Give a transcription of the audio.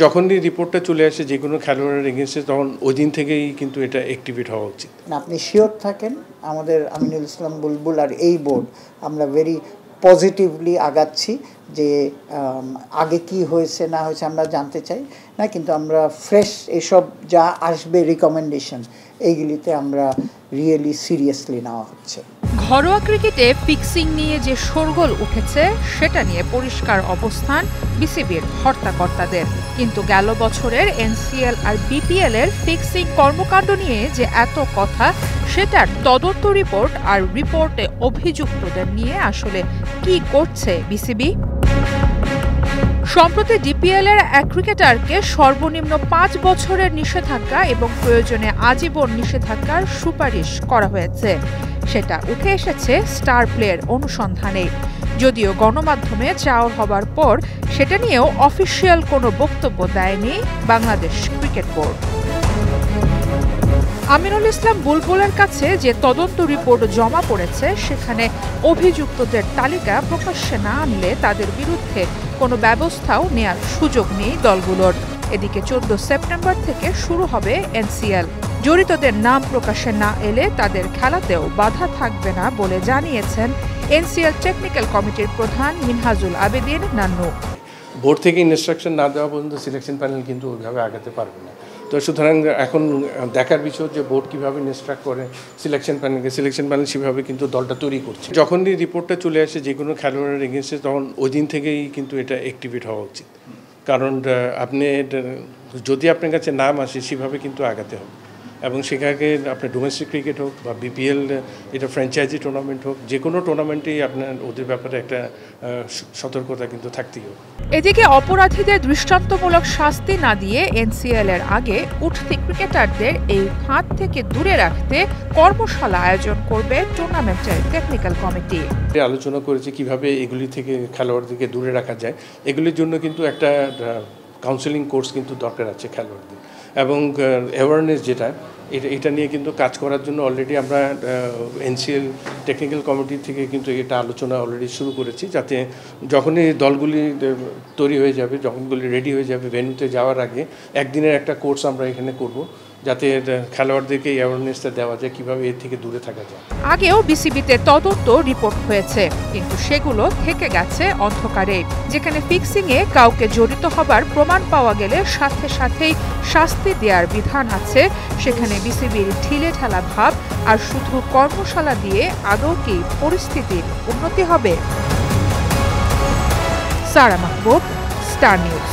যখনই রিপোর্টটা চলে আসে যে কোনো খেলোয়াড়ের এগেইনস্টে তখন ওই দিন থেকেই কিন্তু এটা অ্যাক্টিভেট হওয়া উচিত। আপনি শিওর থাকেন আমাদের আমিনুল ইসলাম বুলবুল আর এই বোর্ড আমরা ভেরি পজিটিভলি আগাচ্ছি যে আগে কি হয়েছে না হয়েছে আমরা জানতে চাই না, কিন্তু আমরা ফ্রেশ এসব যা আসবে রিকমেন্ডেশন এইগুলিতে আমরা রিয়েলি সিরিয়াসলি নেওয়া হচ্ছে। ঘরোয়া ক্রিকেটে ফিক্সিং নিয়ে যে শোরগোল উঠেছে সেটা নিয়ে পরিষ্কার অবস্থান বিসিবির হর্তাকর্তাদের, কিন্তু গেল বছরের এনসিএল আর বিপিএল এর ফিক্সিং কর্মকাণ্ড নিয়ে যে এত কথা সেটার তদন্ত রিপোর্ট আর রিপোর্টে অভিযুক্তদের নিয়ে আসলে কি করছে বিসিবি? সম্প্রতি ডিপিএল এর এক ক্রিকেটারকে সর্বনিম্ন 5 বছরের নিষেধাজ্ঞা এবং প্রয়োজনে আজীবন নিষেধাজ্ঞার সুপারিশ করা হয়েছে। সেটা উঠে এসেছে স্টার প্লেয়ের অনুসন্ধানে, যদিও গণমাধ্যমে চাওয়া হবার পর সেটা নিয়েও অফিসিয়াল কোনো বক্তব্য দেয়নি বাংলাদেশ ক্রিকেট বোর্ড। আমিনুল ইসলাম বুলবুলের কাছে যে তদন্ত রিপোর্ট জমা পড়েছে সেখানে অভিযুক্তদের তালিকা প্রকাশ্যে না আনলে তাদের বিরুদ্ধে কোনো ব্যবস্থাও নেয়ার সুযোগ নেই দলগুলোর। এদিকে 14 সেপ্টেম্বর থেকে শুরু হবে এনসিএল। জড়িতদের নাম প্রকাশে না এলে তাদের খেলাতেও বাধা থাকবে না বলে জানিয়েছেন এনসিএল টেকনিক্যাল কমিটির প্রধান মিনহাজুল আবেদিন নান্নু। বোর্ড থেকে ইনস্ট্রাকশন না দেওয়া পর্যন্ত সিলেকশন প্যানেল কিন্তু ওইভাবে আগাতে পারবে না। তো সুতরাং এখন দেখার বিষয় যে বোর্ড কীভাবে ইনস্ট্রাক্ট করে সিলেকশন প্যানেল সেভাবে কিন্তু দলটা তৈরি করছে। যখনই রিপোর্টটা চলে আসে যে কোনো খেলোয়াড়ের এগেইনস্টে তখন ওই দিন থেকেই কিন্তু এটা অ্যাক্টিভেট হওয়া উচিত, কারণ আপনি যদি আপনার কাছে নাম আসে সেভাবে কিন্তু আগাতে হবে এবং সেখানে আপনার ডোমেস্টিক ক্রিকেট হোক বা বিপিএল এটা ফ্র্যাঞ্চাইজি টুর্নামেন্ট হোক, যে কোনো টুর্নামেন্টেই আপনার ওদের ব্যাপারে একটা সতর্কতা কিন্তু থাকতেই হবে। এদিকে অপরাধীদের দৃষ্টান্তমূলক শাস্তি না দিয়ে এনসিএল এর আগে উঠতি ক্রিকেটারদের এই ফাঁদ থেকে দূরে রাখতে কর্মশালা আয়োজন করবে টুর্নামেন্টের টেকনিক্যাল কমিটি। আলোচনা করেছে কিভাবে এগুলি থেকে খেলোয়াড়দেরকে দূরে রাখা যায়। এগুলির জন্য কিন্তু একটা কাউন্সেলিং কোর্স কিন্তু দরকার আছে খেলোয়াড়দের, এবং অ্যাওয়ারনেস যেটা এটা নিয়ে কিন্তু কাজ করার জন্য অলরেডি আমরা এনসিএল টেকনিক্যাল কমিটি থেকে কিন্তু এটা আলোচনা অলরেডি শুরু করেছি, যাতে যখনই দলগুলি তৈরি হয়ে যাবে, যখনগুলি রেডি হয়ে যাবে ভেন্যুতে যাওয়ার আগে একদিনের একটা কোর্স আমরা এখানে করব, যাতে খেলোয়াড়দেরকে অ্যাওয়ারনেসটা দেওয়া যায় কীভাবে এর থেকে দূরে থাকা যায়। আগেও বিসিবিতে তদন্ত রিপোর্ট হয়েছে, কিন্তু সেগুলো থেকে গেছে অন্ধকারে। যেখানে ফিক্সিংয়ে কাউকে জড়িত হবার প্রমাণ পাওয়া গেলে সাথে সাথেই শাস্তি দেওয়ার বিধান আছে, সেখানে বিসিবির ঢিলে ঢালা ভাব আর শুধু কর্মশালা দিয়ে আদৌ কি পরিস্থিতির উন্নতি হবে? সারা মাহবুব, স্টার নিউজ।